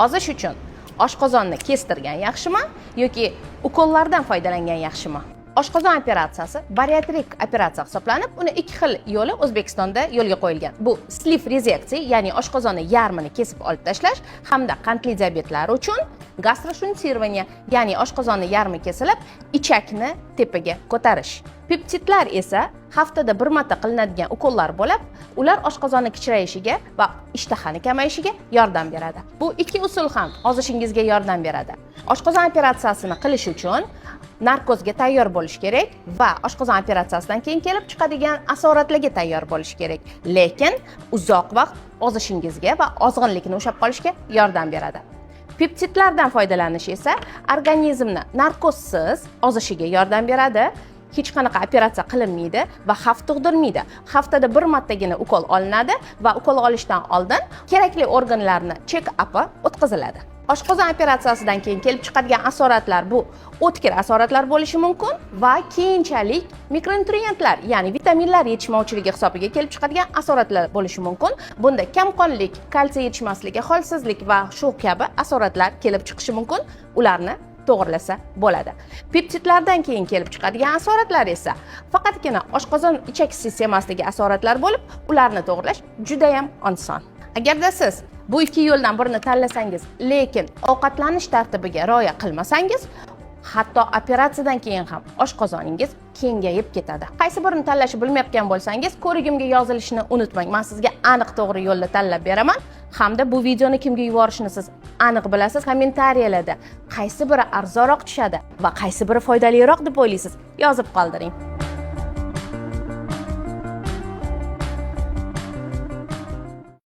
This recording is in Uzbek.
Ozish uchun oshqozonni kestirgan yaxshimi yoki ukollardan foydalangan yaxshimi? Oshqozon operatsiyasi bariatrik operatsiya hisoblanib, uni ikki xil yo'li O'zbekistonda yo'lga qo'yilgan. Bu sleeve reseksiya, ya'ni oshqozonni yarmini kesib olib tashlash hamda qandli diabetlari uchun gastroshuntsирование, ya'ni oshqozonni yarmi kesilib, ichakni tepaga ko'tarish. Peptidlar esa haftada bir marta qilinadigan ukollar bo'lib, ular oshqozonni kichrayishiga va ishtahani kamayishiga yordam beradi. Bu ikki usul ham ozishingizga yordam beradi. Oshqozon operatsiyasini qilish uchun narkozga tayyor bo'lish kerak va oshqozon operatsiyasidan keyin kelib chiqadigan asoratlarga tayyor bo'lish kerak. Lekin uzoq vaqt ozishingizga va ozg'inlikni ushlab qolishga yordam beradi. Peptidlardan foydalanish esa organizmni narkozsiz ozishiga yordam beradi. Hech qanaqa operatsiya qilinmaydi va xavf tug'dirmaydi. Haftada bir martagina ukol olinadi va ukol olishdan oldin kerakli organlarni check-up'i o'tkaziladi. Oshqozon operatsiyasidan keyin kelib chiqadigan asoratlar bu o'tkir asoratlar bo'lishi mumkin va keyinchalik mikronutriyentlar, ya'ni vitaminlar yetishmovchiligi hisobiga kelib chiqadigan asoratlar bo'lishi mumkin. Bunda kamqonlik, kalsiy yetishmasligi, holsizlik va shu kabi asoratlar kelib chiqishi mumkin. Ularni to'g'rilasa bo'ladi. Peptidlardan keyin kelib chiqadigan asoratlar esa faqatgina oshqozon ichak sistemasidagi asoratlar bo'lib, ularni to'g'rilash juda ham oson. Agarda siz bu ikki yo'ldan birini tanlasangiz, lekin ovqatlanish tartibiga rioya qilmasangiz, hatto operatsiyadan keyin ham oshqozoningiz kengayib ketadi. Qaysi birini tanlashni bilmayotgan bo'lsangiz, ko'rigimga yozilishni unutmang. Men sizga aniq to'g'ri yo'lni tanlab beraman. Hamda bu videoni kimga yuborishni siz aniq bilasiz. Kommentariyalarda qaysi biri arzonroq tushadi va qaysi biri foydaliroq deb o'ylaysiz, yozib qoldiring.